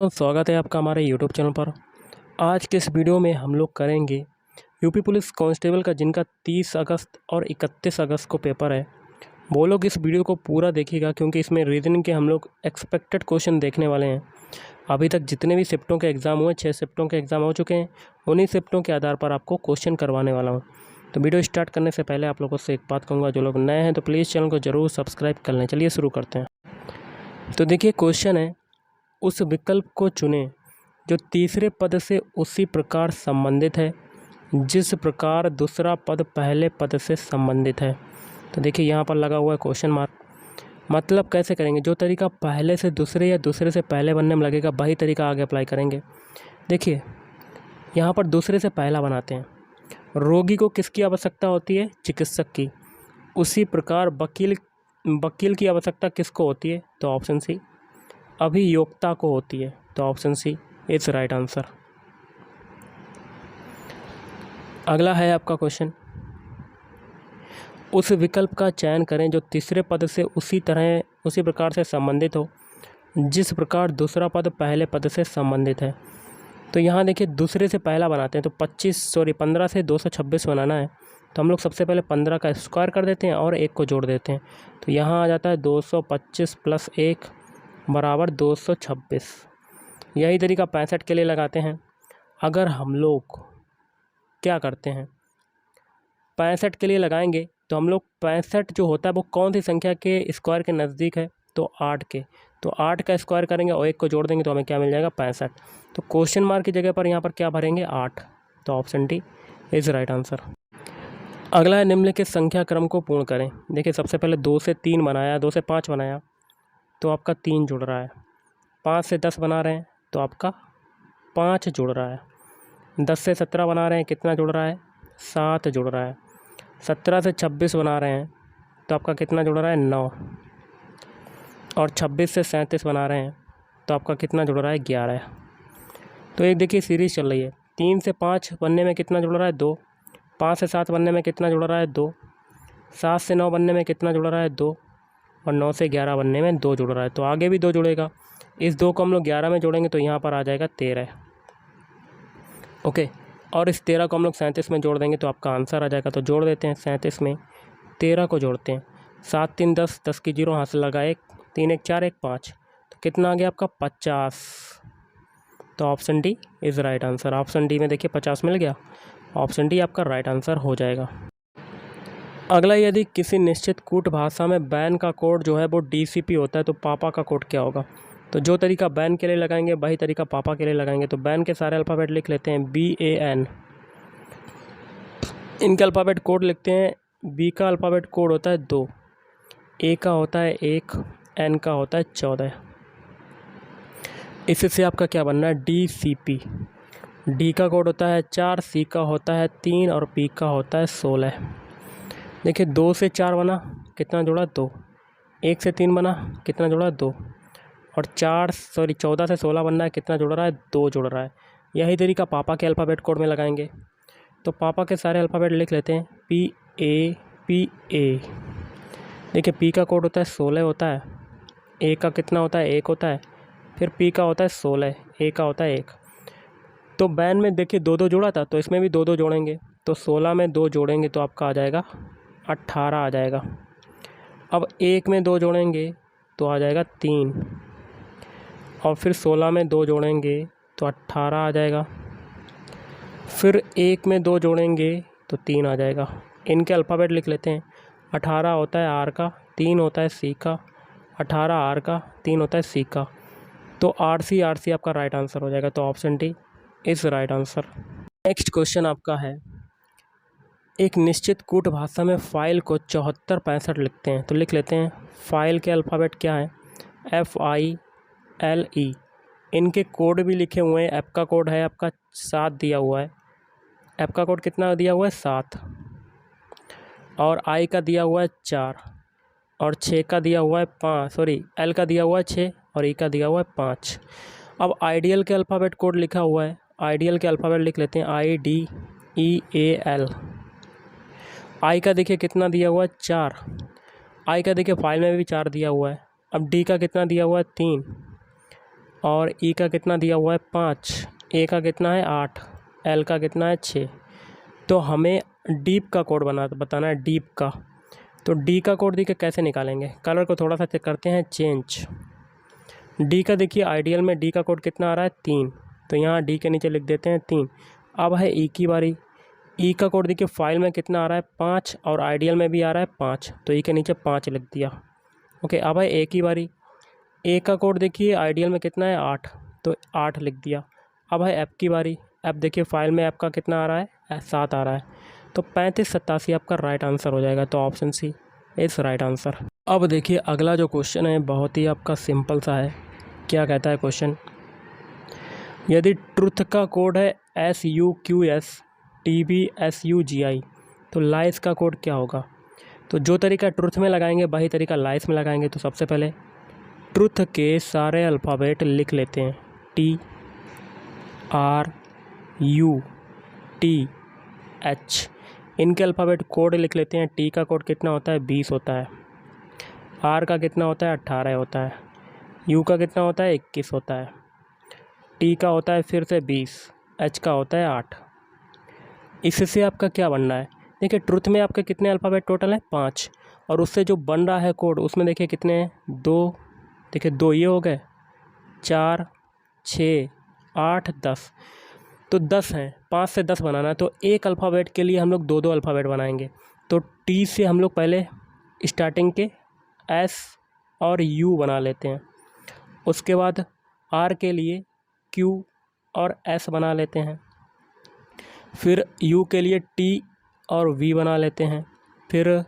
तो स्वागत है आपका हमारे यूट्यूब चैनल पर। आज के इस वीडियो में हम लोग करेंगे यूपी पुलिस कांस्टेबल का, जिनका 30 अगस्त और 31 अगस्त को पेपर है। वो लोग इस वीडियो को पूरा देखिएगा, क्योंकि इसमें रीजनिंग के हम लोग एक्सपेक्टेड क्वेश्चन देखने वाले हैं। अभी तक जितने भी शिफ्टों के एग्ज़ाम हुए, 6 शिफ्टों के एग्ज़ाम हो चुके हैं, उन्हीं शिफ्टों के आधार पर आपको क्वेश्चन करवाने वाला हूँ। तो वीडियो स्टार्ट करने से पहले आप लोगों से एक बात कहूँगा, जो लोग नए हैं तो प्लीज़ चैनल को ज़रूर सब्सक्राइब कर लें। चलिए शुरू करते हैं। तो देखिए, क्वेश्चन है, उस विकल्प को चुनें जो तीसरे पद से उसी प्रकार संबंधित है जिस प्रकार दूसरा पद पहले पद से संबंधित है। तो देखिए, यहाँ पर लगा हुआ है क्वेश्चन मार्क। मतलब कैसे करेंगे? जो तरीका पहले से दूसरे या दूसरे से पहले बनने में लगेगा, वही तरीका आगे अप्लाई करेंगे। देखिए, यहाँ पर दूसरे से पहला बनाते हैं। रोगी को किसकी आवश्यकता होती है? चिकित्सक की। उसी प्रकार वकील की आवश्यकता किसको होती है? तो ऑप्शन सी, अभियोक्ता को होती है। तो option C is right answer. अगला है आपका क्वेश्चन, उस विकल्प का चयन करें जो तीसरे पद से उसी प्रकार से संबंधित हो जिस प्रकार दूसरा पद पहले पद से संबंधित है। तो यहाँ देखिए, दूसरे से पहला बनाते हैं। तो 15 से 226 बनाना है। तो हम लोग सबसे पहले 15 का स्क्वायर कर देते हैं और 1 को जोड़ देते हैं। तो यहाँ आ जाता है 225 प्लस 1 बराबर 226। यही तरीका 65 के लिए लगाते हैं। अगर हम लोग क्या करते हैं, 65 के लिए लगाएंगे तो हम लोग 65 जो होता है वो कौन सी संख्या के स्क्वायर के नज़दीक है? तो 8 के। तो 8 का स्क्वायर करेंगे और 1 को जोड़ देंगे तो हमें क्या मिल जाएगा? 65। तो क्वेश्चन मार्क की जगह पर यहाँ पर क्या भरेंगे? 8। तो option D is right answer. अगला है, निम्नलिखित संख्या क्रम को पूर्ण करें। देखिए, सबसे पहले 2 से 3 बनाया, 2 से 5 बनाया तो आपका 3 जुड़ रहा है। 5 से 10 बना रहे हैं तो आपका 5 जुड़ रहा है। 10 से 17 बना रहे हैं, कितना जुड़ रहा है? 7 जुड़ रहा है। 17 से 26 बना रहे हैं तो आपका कितना जुड़ रहा है? 9। और 26 से 37 बना रहे हैं तो आपका कितना जुड़ रहा है? 11। तो एक देखिए सीरीज़ चल रही है। 3 से 5 बनने में कितना जुड़ रहा है? 2। 5 से 7 बनने में कितना जुड़ रहा है? 2। 7 से 9 बनने में कितना जुड़ रहा है? 2। और 9 से 11 बनने में 2 जुड़ रहा है। तो आगे भी 2 जुड़ेगा। इस 2 को हम लोग 11 में जोड़ेंगे तो यहाँ पर आ जाएगा 13। ओके। और इस 13 को हम लोग 37 में जोड़ देंगे तो आपका आंसर आ जाएगा। तो जोड़ देते हैं, 37 में 13 को जोड़ते हैं। 7 3 10, 10 की 0 हाथ से लगा 1, 3 1 4 1 5। तो कितना आ गया आपका? 50। तो option D is right answer. Option D में देखिए 50 मिल गया। ऑप्शन डी आपका राइट आंसर हो जाएगा। अगला, यदि किसी निश्चित कूट भाषा में बैन का कोड जो है वो डीसीपी होता है तो पापा का कोड क्या होगा? तो जो तरीका बैन के लिए लगाएंगे वही तरीका पापा के लिए लगाएंगे। तो बैन के सारे अल्फ़ाबेट लिख लेते हैं, BAN। इनके अल्फ़ाबेट कोड लिखते हैं। बी का अल्फ़ाबेट कोड होता है 2, ए का होता है 1, एन का होता है 14। इससे आपका क्या बनना है? DCP। डी का कोड होता है 4, सी का होता है 3 और पी का होता है 16। देखिए, 2 से 4 बना, कितना जुड़ा? 2। 1 से 3 बना, कितना जुड़ा? 2। और 14 से 16 बनना है, कितना जुड़ रहा है? 2 जुड़ रहा है। यही तरीका पापा के अल्फ़ाबेट कोड में लगाएंगे। तो पापा के सारे अल्फ़ाबेट लिख लेते हैं, PAPA। देखिए, पी का कोड होता है 16 होता है, ए का कितना होता है? 1 होता है, फिर पी का होता है 16, ए का होता है 1। तो बैन में देखिए 2 2 जोड़ा था, तो इसमें भी 2 2 जोड़ेंगे। तो 16 में 2 जोड़ेंगे तो आपका आ जाएगा 18 आ जाएगा। अब 1 में 2 जोड़ेंगे तो आ जाएगा 3, और फिर 16 में 2 जोड़ेंगे तो 18 आ जाएगा। फिर 1 में 2 जोड़ेंगे तो 3 आ जाएगा। इनके अल्फ़ाबेट लिख लेते हैं। 18 होता है आर का, 3 होता है सी का, 18 आर का, 3 होता है सी का। तो RC आपका राइट आंसर हो जाएगा। तो option D is right answer. Next question आपका है, एक निश्चित कूट भाषा में फ़ाइल को 74 65 लिखते हैं। तो लिख लेते हैं। फ़ाइल के अल्फ़ाबेट क्या है? FILE। इनके कोड भी लिखे हुए हैं। ऐप का कोड है आपका 7 दिया हुआ है। ऐप का कोड कितना दिया हुआ है? 7। और आई का दिया हुआ है 4, और 6 का दिया हुआ है 5, एल का दिया हुआ है 6 और ई का दिया हुआ है 5। अब आइडियल के अल्फ़ाबेट कोड लिखा हुआ है। आइडियल के अल्फ़ाबेट लिख लेते हैं, IDEAL। आई का देखिए कितना दिया हुआ है? 4। आई का देखिए फाइल में भी 4 दिया हुआ है। अब डी का कितना दिया हुआ है? 3। और ई का कितना दिया हुआ है 5, ए का कितना है 8, एल का कितना है 6। तो हमें डीप का कोड बताना है, डीप का। तो डी का कोड देखिए कैसे निकालेंगे, कलर को थोड़ा सा चेक करते हैं, चेंज। डी का देखिए आइडियल में डी का कोड कितना आ रहा है 3, तो यहाँ डी के नीचे लिख देते हैं 3। अब है ई की बारी। ई का कोड देखिए फाइल में कितना आ रहा है 5 और आइडियल में भी आ रहा है 5, तो ई के नीचे 5 लिख दिया। ओके, अब है ए की बारी। ए का कोड देखिए आइडियल में कितना है 8, तो 8 लिख दिया। अब है ऐप की बारी। ऐप देखिए फाइल में ऐप का कितना आ रहा है 7 आ रहा है, तो 3587 आपका राइट आंसर हो जाएगा। तो option C is right answer. अब देखिए अगला जो क्वेश्चन है बहुत ही आपका सिंपल सा है। क्या कहता है क्वेश्चन, यदि ट्रुथ का कोड है SUQSTBSUGI तो लाइस का कोड क्या होगा। तो जो तरीका ट्रुथ में लगाएंगे वही तरीका लाइस में लगाएंगे। तो सबसे पहले ट्रुथ के सारे अल्फ़ाबेट लिख लेते हैं, TRUTH, इनके अल्फ़ाबेट कोड लिख लेते हैं। टी का कोड कितना होता है 20 होता है, आर का कितना होता है 18 होता है, यू का कितना होता है 21 होता है, टी का होता है फिर से 20, एच का होता है 8। इससे आपका क्या बनना है, देखिए ट्रुथ में आपके कितने अल्फ़ाबेट टोटल है 5, और उससे जो बन रहा है कोड उसमें देखिए कितने हैं 2, देखिए 2 ये हो गए, 4, 6, 8, 10, तो 10 हैं। 5 से 10 बनाना है, तो एक अल्फ़ाबेट के लिए हम लोग 2-2 अल्फ़ाबेट बनाएंगे। तो टी से हम लोग पहले स्टार्टिंग के एस और यू बना लेते हैं, उसके बाद आर के लिए क्यू और एस बना लेते हैं, फिर यू के लिए टी और वी बना लेते हैं, फिर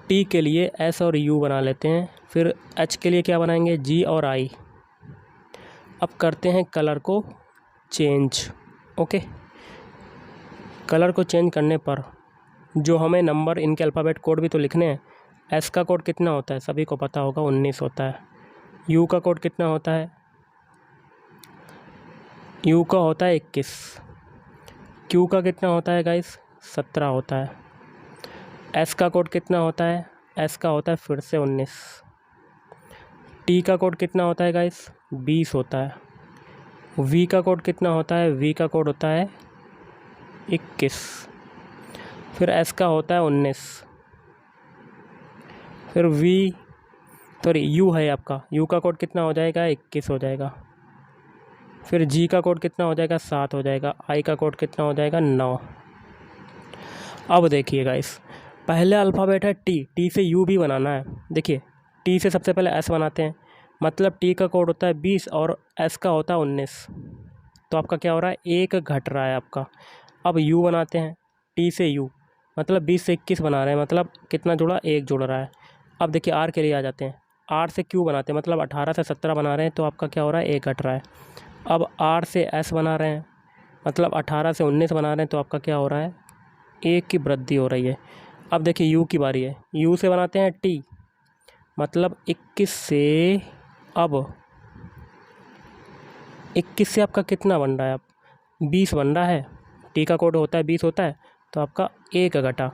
टी के लिए एस और यू बना लेते हैं, फिर एच के लिए क्या बनाएंगे जी और आई। अब करते हैं कलर को चेंज। ओके, कलर को चेंज करने पर जो हमें नंबर, इनके अल्फ़ाबेट कोड भी तो लिखने हैं। एस का कोड कितना होता है सभी को पता होगा 19 होता है। यू का कोड कितना होता है, यू का होता है 21। क्यू का कितना होता है गाइस 17 होता है। एस का कोड कितना होता है, एस का होता है फिर से 19। टी का कोड कितना होता है गाइस 20 होता है। वी का कोड कितना होता है, वी का कोड होता है 21, फिर एस का होता है 19, फिर वी सॉरी यू है आपका, यू का कोड कितना हो जाएगा 21 हो जाएगा, फिर जी का कोड कितना हो जाएगा 7 हो जाएगा, आई का कोड कितना हो जाएगा 9। अब देखिएगा इस पहले अल्फ़ाबेट है टी, टी से यू भी बनाना है। देखिए टी से सबसे पहले एस बनाते हैं, मतलब टी का कोड होता है 20 और एस का होता है 19, तो आपका क्या हो रहा है 1 घट रहा है आपका। अब यू बनाते हैं, टी से यू मतलब 20 से 21 बना रहे हैं, मतलब कितना जुड़ा 1 जुड़ रहा है। अब देखिए आर के लिए आ जाते हैं, आर से क्यू बनाते हैं, मतलब 18 से 17 बना रहे हैं, तो आपका क्या हो रहा है 1 घट रहा है। अब आर से एस बना रहे हैं, मतलब 18 से 19 बना रहे हैं, तो आपका क्या हो रहा है 1 की वृद्धि हो रही है। अब देखिए यू की बारी है, यू से बनाते हैं टी, मतलब 21 से, अब 21 से आपका कितना बन रहा है, अब 20 बन रहा है। टी का कोड होता है 20 होता है, तो आपका 1 घटा।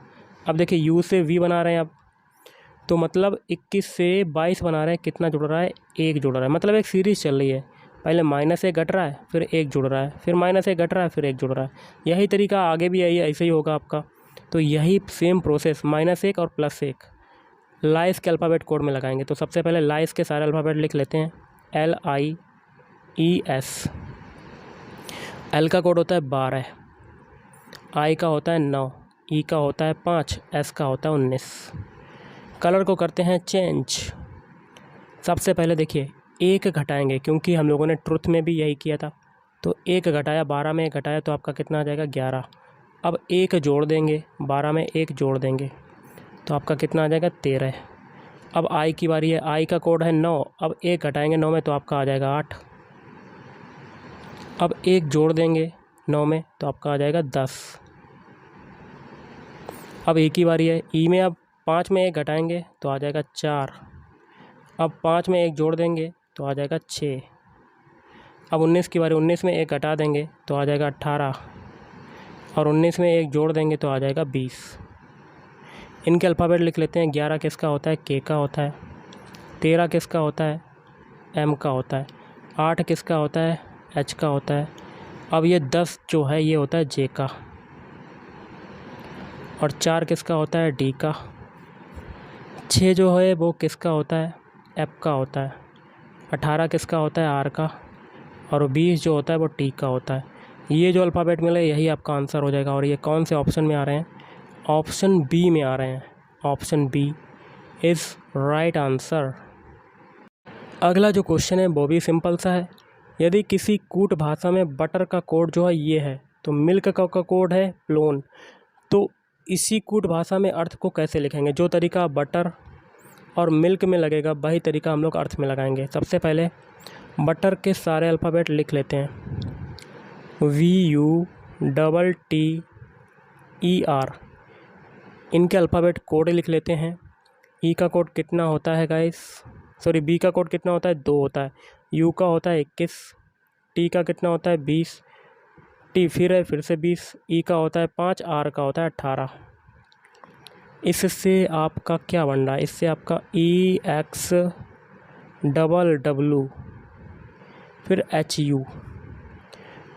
अब देखिए यू से वी बना रहे हैं अब, तो मतलब 21 से 22 बना रहे हैं, कितना जुड़ रहा है 1 जुड़ रहा है, मतलब एक सीरीज़ चल रही है, पहले -1 घट रहा है, फिर 1 जुड़ रहा है, फिर -1 घट रहा है, फिर 1 जुड़ रहा है। यही तरीका आगे भी यही ऐसे ही होगा आपका। तो यही सेम प्रोसेस -1 और +1 लाइस के अल्फ़ाबेट कोड में लगाएंगे। तो सबसे पहले लाइस के सारे अल्फ़ाबेट लिख लेते हैं, LIES। एल का कोड होता है 12, आई का होता है 9, ई का होता है 5, एस का होता है 19। कलर को करते हैं चेंज। सबसे पहले देखिए 1 घटाएंगे, क्योंकि हम लोगों ने ट्रुथ में भी यही किया था। तो 1 घटाया, 12 में 1 घटाया, तो आपका कितना आ जाएगा 11। अब 1 जोड़ देंगे, 12 में 1 जोड़ देंगे, तो आपका कितना आ जाएगा 13। अब आई की बारी है, आई का कोड है 9, अब 1 घटाएंगे 9 में, तो आपका आ जाएगा 8। अब 1 जोड़ देंगे 9 में, तो आपका आ जाएगा 10। अब ई की बारी है, ई में अब 5 में 1 घटाएंगे तो आ जाएगा 4। अब 5 में 1 जोड़ देंगे तो आ जाएगा 6। अब 19 की बारी, 19 में 1 घटा देंगे तो आ जाएगा 18, और 19 में 1 जोड़ देंगे तो आ जाएगा 20। इनके अल्फ़ाबेट लिख लेते हैं। 11 किसका होता है, के का होता है। 13 किसका होता है, एम का होता है। 8 किसका होता है? एच का होता है। अब ये 10 जो है ये होता है जे का, और 4 किसका होता है? डी का। 6 जो है वो किसका होता है? एफ का होता है। 18 किसका होता है? आर का। और 20 जो होता है वो टी का होता है। ये जो अल्फ़ाबेट मिला यही आपका आंसर हो जाएगा। और ये कौन से ऑप्शन में आ रहे हैं? ऑप्शन बी में आ रहे हैं। Option B is right answer. अगला जो क्वेश्चन है वो भी सिंपल सा है। यदि किसी कूट भाषा में बटर का कोड जो है ये है, तो मिल्क का कोड है प्लोन, तो इसी कूट भाषा में अर्थ को कैसे लिखेंगे? जो तरीका बटर और मिल्क में लगेगा वही तरीका हम लोग अर्थ में लगाएंगे। सबसे पहले बटर के सारे अल्फ़ाबेट लिख लेते हैं। VUTTER, इनके अल्फ़ाबेट कोड लिख लेते हैं। ई का कोड कितना होता है गाइस? सॉरी, बी का कोड कितना होता है? 2 होता है। यू का होता है 21। टी का कितना होता है? 20। टी फिर से 20। ई का होता है 5। आर का होता है 18। इससे आपका क्या बन रहा है? इससे आपका EXWW फिर HU।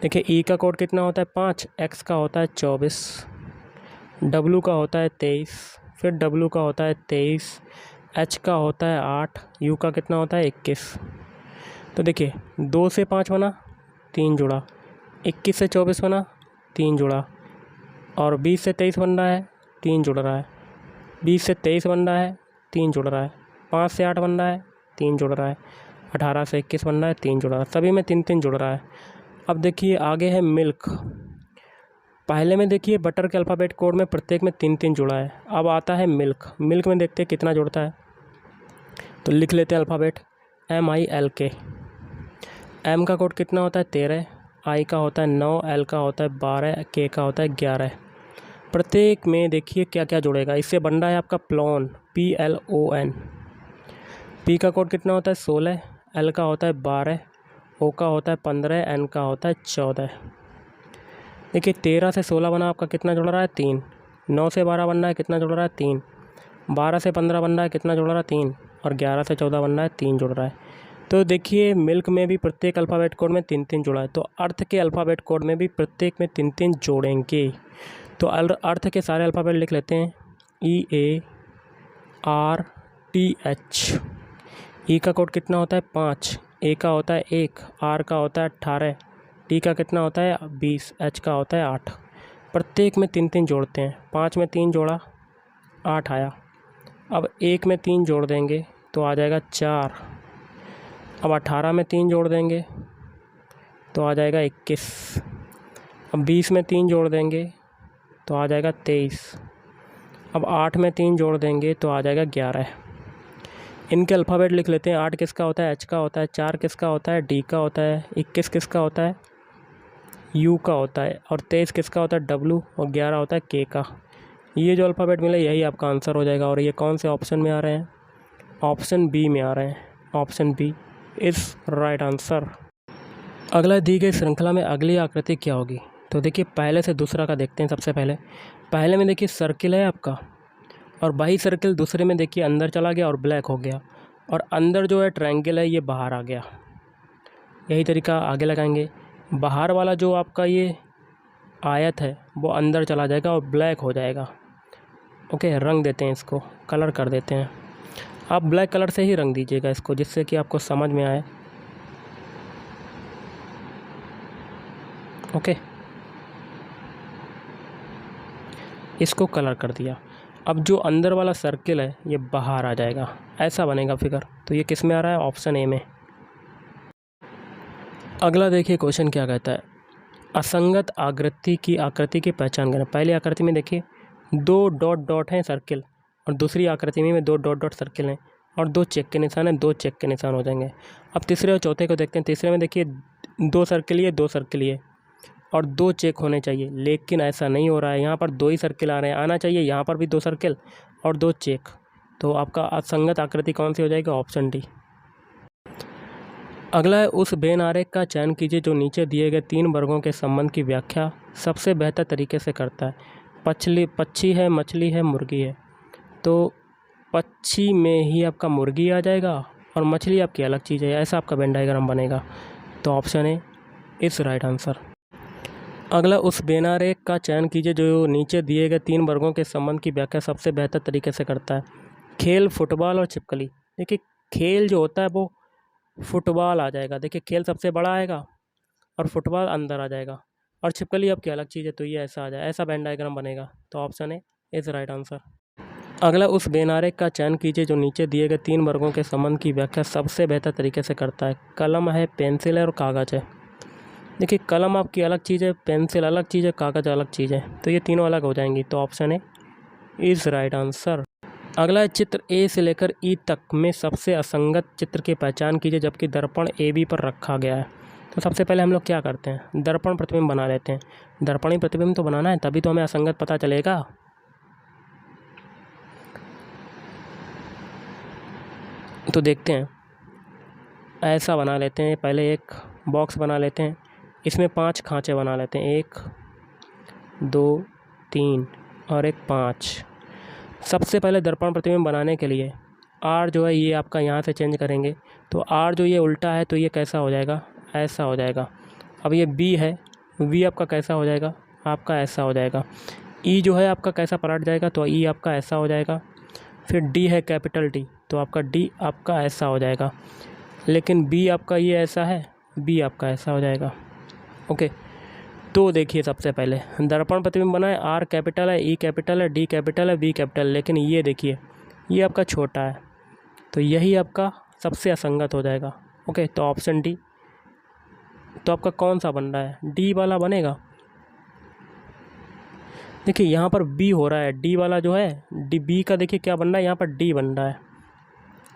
देखिए, ई का कोड कितना होता है? 5। एक्स का होता है 24। डब्लू का होता है 23। फिर डब्लू का होता है 23। एच का होता है 8। यू का कितना होता है? 21। तो देखिए, 2 से 5 बना, 3 जुड़ा। 21 से 24 बना, 3 जुड़ा। और 20 से 23 बन रहा है, 3 जुड़ रहा है। 20 से 23 बन रहा है, 3 जुड़ रहा है। 5 से 8 बन रहा है, 3 जुड़ रहा है। 18 से 21 बन रहा है, 3 जुड़ रहा है। सभी में 3-3 जुड़ रहा है। अब देखिए आगे है मिल्क। पहले में देखिए बटर के अल्फ़ाबेट कोड में प्रत्येक में 3-3 जुड़ा है। अब आता है मिल्क। मिल्क में देखते हैं कितना जुड़ता है। तो लिख लेते हैं अल्फ़ाबेट MILK। एम का कोड कितना होता है? 13। आई का होता है 9। एल का होता है 12। के का होता है 11। प्रत्येक में देखिए क्या क्या जुड़ेगा। इससे बन रहा है आपका प्लॉन, PLON। पी का कोड कितना होता है? 16। एल का होता है 12। ओ का होता है 15। एन का होता है 14। देखिए, 13 से 16 बना आपका, कितना जुड़ रहा है? 3। 9 से 12 बन रहा है, कितना जुड़ रहा है? 3। 12 से 15 बन रहा है, कितना जुड़ रहा है? 3। और 11 से 14 बन रहा है, 3 जुड़ रहा है। तो देखिए, मिल्क में भी प्रत्येक अल्फ़ाबेट कोड में 3-3 जुड़ा है। तो अर्थ के अल्फ़ाबेट कोड में भी प्रत्येक में 3-3 जोड़ेंगे। तो अर्थ के सारे अल्फ़ाबेट लिख लेते हैं। EARTH। ई का कोड कितना होता है? 5। ए का होता है 1। आर का होता है 18। टी का कितना होता है? 20। एच का होता है 8। प्रत्येक में 3-3 जोड़ते हैं। 5 में 3 जोड़ा, 8 आया। अब 1 में 3 जोड़ देंगे तो आ जाएगा 4। अब 18 में 3 जोड़ देंगे तो आ जाएगा 21। अब 20 में 3 जोड़ देंगे तो आ जाएगा 23। अब 8 में 3 जोड़ देंगे तो आ जाएगा 11। इनके अल्फ़ाबेट लिख लेते हैं। 8 किसका होता है? एच का होता है। 4 किसका होता है? डी का होता है। 21 किसका होता है? यू का होता है। और 23 किसका होता है? डब्लू। और 11 होता है के का। ये जो अल्फ़ाबेट मिला यही आपका आंसर हो जाएगा। और ये कौन से ऑप्शन में आ रहे हैं? ऑप्शन बी में आ रहे हैं। Option B is right answer. अगला दी गई श्रृंखला में अगली आकृति क्या होगी? तो देखिए, पहले से दूसरा का देखते हैं। सबसे पहले में देखिए सर्किल है आपका, और वही सर्किल दूसरे में देखिए अंदर चला गया और ब्लैक हो गया। और अंदर जो है ट्रायंगल है ये बाहर आ गया। यही तरीका आगे लगाएंगे। बाहर वाला जो आपका ये आयत है वो अंदर चला जाएगा और ब्लैक हो जाएगा। ओके, रंग देते हैं, इसको कलर कर देते हैं। आप ब्लैक कलर से ही रंग दीजिएगा इसको, जिससे कि आपको समझ में आए। ओके, इसको कलर कर दिया। अब जो अंदर वाला सर्किल है ये बाहर आ जाएगा, ऐसा बनेगा फिगर। तो ये किस में आ रहा है? ऑप्शन ए में। अगला देखिए क्वेश्चन क्या कहता है। असंगत आकृति की पहचान करें। पहली आकृति में देखिए 2 डॉट डॉट हैं सर्किल, और दूसरी आकृति में 2 डॉट डॉट सर्किल हैं और 2 चेक के निशान हैं। 2 चेक के निशान हो जाएंगे। अब तीसरे और चौथे को देखते हैं। तीसरे में देखिए 2 सर्किल ये, 2 सर्किल ये, और 2 चेक होने चाहिए, लेकिन ऐसा नहीं हो रहा है। यहाँ पर 2 ही सर्किल आ रहे हैं। आना चाहिए यहाँ पर भी 2 सर्किल और 2 चेक। तो आपका असंगत आकृति कौन सी हो जाएगी? Option D. अगला है, उस वेन आरेख का चयन कीजिए जो नीचे दिए गए 3 वर्गों के संबंध की व्याख्या सबसे बेहतर तरीके से करता है। पक्षी है, मछली है, मुर्गी है। तो पक्षी में ही आपका मुर्गी आ जाएगा, और और मछली आपकी अलग चीज़ है। ऐसा आपका वेन डायग्राम बनेगा। तो option A is right answer. अगला, उस बेनारेख का चयन कीजिए जो नीचे दिए गए 3 वर्गों के संबंध की व्याख्या सबसे बेहतर तरीके से करता है। खेल, फुटबॉल और छिपकली। देखिए खेल जो होता है वो फुटबॉल आ जाएगा। देखिए खेल सबसे बड़ा आएगा और फुटबॉल अंदर आ जाएगा, और छिपकली आपकी अलग चीज़ है, तो ये ऐसा आ जाए, ऐसा वेन डायग्राम बनेगा। तो option A is right answer. अगला, उस बेनारेख का चयन कीजिए जो नीचे दिए गए 3 वर्गों के संबंध की व्याख्या सबसे बेहतर तरीके से करता है। कलम है, पेंसिल है और कागज़ है। देखिए कलम आपकी अलग चीज़ है, पेंसिल अलग चीज़ है, कागज़ अलग चीज़ है, तो ये तीनों अलग हो जाएंगी। तो option A is right answer. अगला है, चित्र ए से लेकर ई तक में सबसे असंगत चित्र की पहचान कीजिए जबकि दर्पण ए बी पर रखा गया है। तो सबसे पहले हम लोग क्या करते हैं, दर्पण प्रतिबिंब बना लेते हैं। दर्पणी प्रतिबिंब तो बनाना है, तभी तो हमें असंगत पता चलेगा। तो देखते हैं, ऐसा बना लेते हैं। पहले एक बॉक्स बना लेते हैं, इसमें 5 खांचे बना लेते हैं, 1 2 3 और एक 5। सबसे पहले दर्पण प्रतिबिंब बनाने के लिए आर जो है ये आपका यहाँ से चेंज करेंगे, तो आर जो ये उल्टा है तो ये कैसा हो जाएगा, ऐसा हो जाएगा। अब ये बी है, वी आपका कैसा हो जाएगा, आपका ऐसा हो जाएगा। ई जो है आपका कैसा पलट जाएगा, तो ई आपका ऐसा हो जाएगा। फिर डी है कैपिटल डी, तो आपका डी आपका ऐसा हो जाएगा। लेकिन बी आपका ये ऐसा है, बी आपका ऐसा हो जाएगा। ओके, तो देखिए सबसे पहले दर्पण प्रतिबिंब बना है, आर कैपिटल है, ई कैपिटल है, डी कैपिटल है, वी कैपिटल, लेकिन ये देखिए ये आपका छोटा है, तो यही आपका सबसे असंगत हो जाएगा। ओके, तो ऑप्शन डी। तो आपका कौन सा बन रहा है, डी वाला बनेगा। देखिए यहाँ पर बी हो रहा है, डी वाला जो है डी, बी का देखिए क्या बन रहा है, यहाँ पर डी बन रहा है।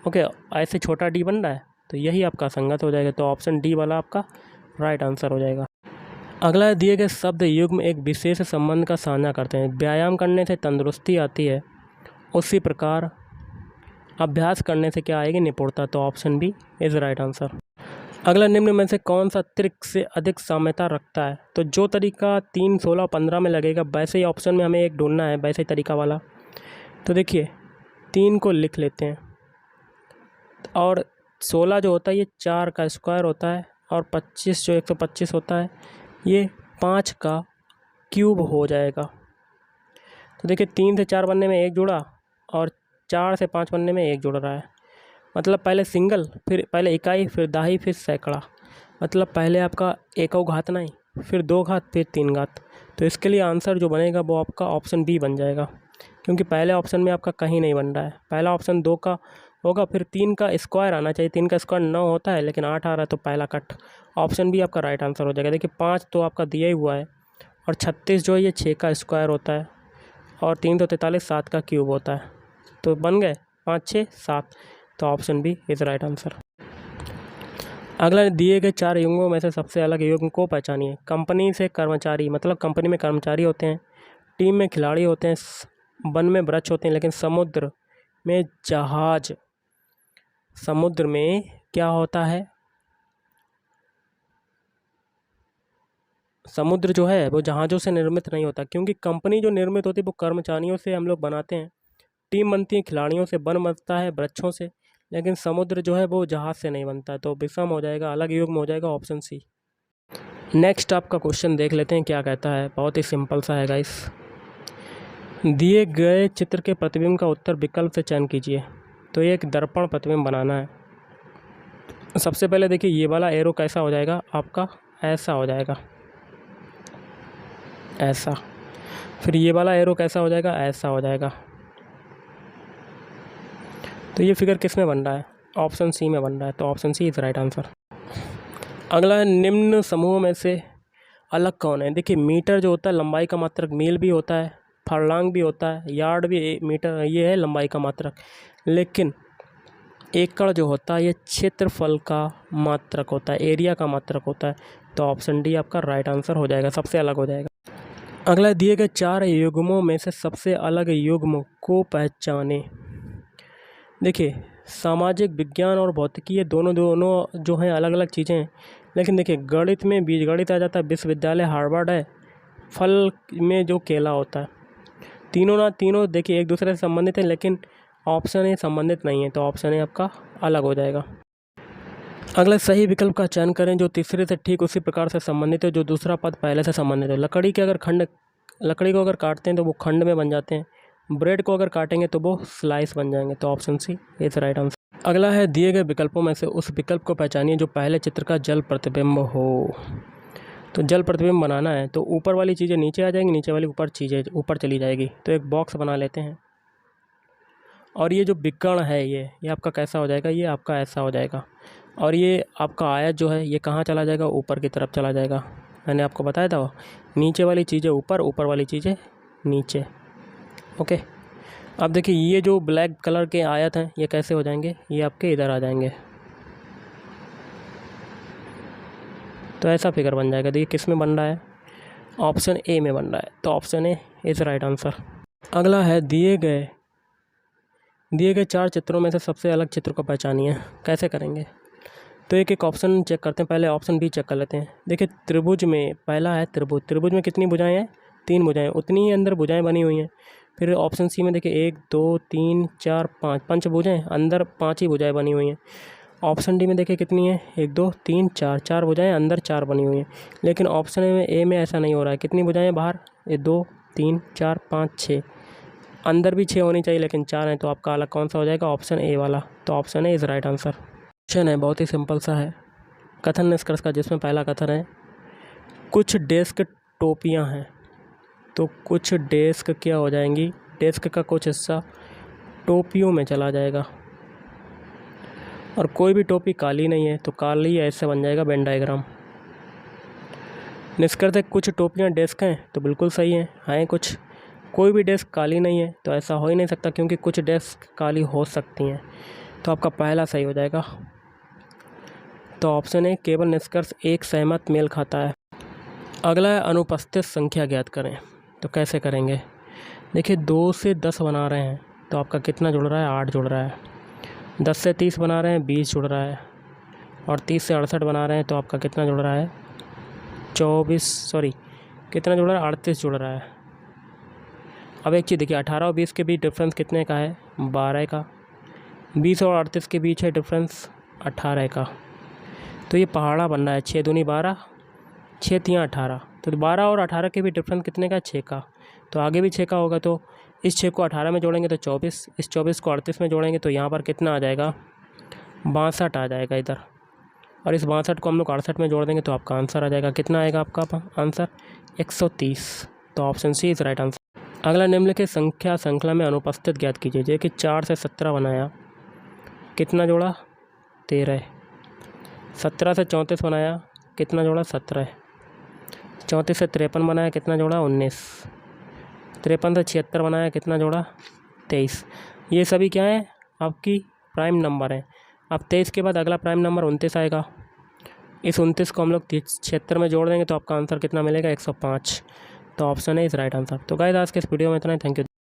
ओके, ऐसे छोटा डी बन रहा है, तो यही आपका असंगत हो जाएगा। तो ऑप्शन डी वाला आपका राइट आंसर हो जाएगा। अगला, दिए गए शब्द युग्म एक विशेष संबंध का साझा करते हैं। व्यायाम करने से तंदुरुस्ती आती है, उसी प्रकार अभ्यास करने से क्या आएगी, निपुणता। तो option B is right answer. अगला, निम्न में से कौन सा त्रिक से अधिक साम्यता रखता है। तो जो तरीका 3, 16, 15 में लगेगा वैसे ही ऑप्शन में हमें एक ढूंढना है, वैसे ही तरीका वाला। तो देखिए 3 को लिख लेते हैं, और 16 जो होता है ये 4 का स्क्वायर होता है, और 25 जो 125 होता है ये 5 का क्यूब हो जाएगा। तो देखिए 3 से 4 बनने में 1 जुड़ा, और 4 से 5 बनने में 1 जुड़ रहा है। मतलब पहले सिंगल, फिर पहले इकाई, फिर दाही, फिर सैकड़ा। मतलब पहले आपका एकौ घात नहीं, फिर 2 घात, फिर 3 घात। तो इसके लिए आंसर जो बनेगा वो आपका ऑप्शन बी बन जाएगा, क्योंकि पहले ऑप्शन में आपका कहीं नहीं बन रहा है। पहला ऑप्शन 2 का होगा, फिर 3 का स्क्वायर आना चाहिए, 3 का स्क्वायर 9 होता है, लेकिन 8 आ रहा है, तो पहला कट। ऑप्शन बी आपका राइट आंसर हो जाएगा। देखिए 5 तो आपका दिया ही हुआ है, और 36 जो है ये 6 का स्क्वायर होता है, और 3 तो 43 7 का क्यूब होता है। तो बन गए 5 6 7। तो option B is right answer. अगला, दिए गए 4 युग्मों में से सबसे अलग युग्म को पहचानिए। कंपनी से कर्मचारी, मतलब कंपनी में कर्मचारी होते हैं, टीम में खिलाड़ी होते हैं, वन में वृक्ष होते हैं, लेकिन समुद्र में जहाज। समुद्र में क्या होता है, समुद्र जो है वो जहाज़ों से निर्मित नहीं होता, क्योंकि कंपनी जो निर्मित होती है वो कर्मचारियों से हम लोग बनाते हैं। टीम बनती है खिलाड़ियों से, वन बनता है वृक्षों से, लेकिन समुद्र जो है वो जहाज़ से नहीं बनता। तो विषम हो जाएगा, अलग युग्म हो जाएगा, ऑप्शन सी। नेक्स्ट आपका क्वेश्चन देख लेते हैं क्या कहता है। बहुत ही सिंपल सा है गाइस। दिए गए चित्र के प्रतिबिंब का उत्तर विकल्प से चयन कीजिए। तो ये एक दर्पण प्रतिबिंब बनाना है। सबसे पहले देखिए ये वाला एरो कैसा हो जाएगा, आपका ऐसा हो जाएगा, ऐसा। फिर ये वाला एरो कैसा हो जाएगा, ऐसा हो जाएगा। तो ये फिगर किस में बन रहा है, ऑप्शन सी में बन रहा है। तो option C is right answer. अगला है, निम्न समूह में से अलग कौन है। देखिए मीटर जो होता है लंबाई का मात्रक, मील भी होता है, फरलांग भी होता है, यार्ड भी मीटर, ये है लंबाई का मात्रक। लेकिन एकड़ जो होता है ये क्षेत्रफल का मात्रक होता है, एरिया का मात्रक होता है। तो ऑप्शन डी आपका राइट आंसर हो जाएगा, सबसे अलग हो जाएगा। अगला, दिए गए 4 युग्मों में से सबसे अलग युग्म को पहचाने। देखिए सामाजिक विज्ञान और भौतिकी ये दोनों जो हैं अलग अलग चीज़ें हैं, लेकिन देखिए गणित में बीजगणित आ जाता है, विश्वविद्यालय हार्वर्ड है, फल में जो केला होता है। तीनों देखिए एक दूसरे से संबंधित हैं, लेकिन ऑप्शन ए संबंधित नहीं है, तो ऑप्शन ए आपका अलग हो जाएगा। अगला सही विकल्प का चयन करें जो तीसरे से ठीक उसी प्रकार से संबंधित है जो दूसरा पद पहले से संबंधित है। लकड़ी को अगर काटते हैं तो वो खंड में बन जाते हैं, ब्रेड को अगर काटेंगे तो वो स्लाइस बन जाएंगे, तो option C is right answer. अगला है दिए गए विकल्पों में से उस विकल्प को पहचानिए जो पहले चित्र का जल प्रतिबिंब हो। तो जल प्रतिबिंब बनाना है तो ऊपर वाली चीज़ें नीचे आ जाएंगी, नीचे वाली चीज़ें ऊपर चली जाएगी। तो एक बॉक्स बना लेते हैं, और ये जो विकर्ण है ये आपका कैसा हो जाएगा, ये आपका ऐसा हो जाएगा, और ये आपका आयत जो है ये कहाँ चला जाएगा, ऊपर की तरफ चला जाएगा। मैंने आपको बताया था नीचे वाली चीज़ें ऊपर, ऊपर वाली चीज़ें नीचे। ओके, अब देखिए ये जो ब्लैक कलर के आयत हैं ये कैसे हो जाएंगे, ये आपके इधर आ जाएंगे, तो ऐसा फिगर बन जाएगा। देखिए किस में बन रहा है, ऑप्शन ए में बन रहा है, तो option A is right answer. अगला है दिए गए 4 चित्रों में से सबसे अलग चित्र को पहचानिए। कैसे करेंगे, तो एक ऑप्शन चेक करते हैं। पहले ऑप्शन बी चेक कर लेते हैं। देखिए त्रिभुज में पहला है त्रिभुज में कितनी भुजाएं हैं, 3 भुजाएं, उतनी ही अंदर भुजाएं बनी हुई हैं। फिर ऑप्शन सी में देखिए 1 2 3 4 5 5 भुजाएं, अंदर 5 ही भुजाएं बनी हुई हैं। ऑप्शन डी में देखिए कितनी है, 1 2 3 4 भुजाएं, अंदर 4 बनी हुई हैं। लेकिन ऑप्शन ए में ऐसा नहीं हो रहा है। कितनी भुजाएं बाहर, 2 3 4 5 6, अंदर भी 6 होनी चाहिए लेकिन 4 हैं, तो आपका अलग कौन सा हो जाएगा, ऑप्शन ए वाला, तो option A is right answer. Question है बहुत ही सिंपल सा है, कथन निष्कर्ष का, जिसमें पहला कथन है कुछ डेस्क टोपियां हैं। तो कुछ डेस्क क्या हो जाएंगी, डेस्क का कुछ हिस्सा टोपियों में चला जाएगा, और कोई भी टोपी काली नहीं है तो काली ऐसे बन जाएगा वेन डायग्राम। निष्कर्ष है कुछ टोपियां डेस्क हैं, तो बिल्कुल सही है कुछ। कोई भी डेस्क काली नहीं है तो ऐसा हो ही नहीं सकता, क्योंकि कुछ डेस्क काली हो सकती हैं, तो आपका पहला सही हो जाएगा। तो ऑप्शन ए केवल निष्कर्ष एक सहमत मेल खाता है। अगला है अनुपस्थित संख्या ज्ञात करें। तो कैसे करेंगे, देखिए 2 से 10 बना रहे हैं तो आपका कितना जुड़ रहा है, 8 जुड़ रहा है। 10 से 30 बना रहे हैं, 20 जुड़ रहा है, और 30 से 68 बना रहे हैं तो आपका कितना जुड़ रहा है, कितना जुड़ रहा है, 38 जुड़ रहा है। अब एक चीज़ देखिए 18 और 20 के बीच डिफरेंस कितने का है, 12 का। 20 और 38 के बीच है डिफरेंस 18 का। तो ये पहाड़ा बन रहा है, 6 दूनी 12, 6 तियाँ 18, तो 12 और 18 के भी डिफरेंस कितने का, 6 का। तो आगे भी 6 का होगा, तो इस 6 को 18 में जोड़ेंगे तो 24, इस 24 को 38 में जोड़ेंगे तो यहाँ पर कितना आ जाएगा, 62 आ जाएगा इधर, और इस 62 को हम लोग 68 में जोड़ देंगे तो आपका आंसर आ जाएगा, कितना आएगा आपका आंसर, 130। तो option C is right answer. अगला निम्नलिखित संख्या श्रृंखला में अनुपस्थित ज्ञात कीजिए। जैसे कि 4 से 17 बनाया, कितना जोड़ा, 13। 17 से 34 बनाया, कितना जोड़ा, 17। 34 से 53 बनाया, कितना जोड़ा, 19। 53 से 76 बनाया, कितना जोड़ा, 23। ये सभी क्या है, आपकी प्राइम नंबर है। अब 23 के बाद अगला प्राइम नंबर 29 आएगा। इस 29 को हम लोग 76 में जोड़ देंगे तो आपका आंसर कितना मिलेगा, 105। तो ऑप्शन है इस राइट आंसर। तो गाइस आज के इस वीडियो में इतना ही, थैंक यू।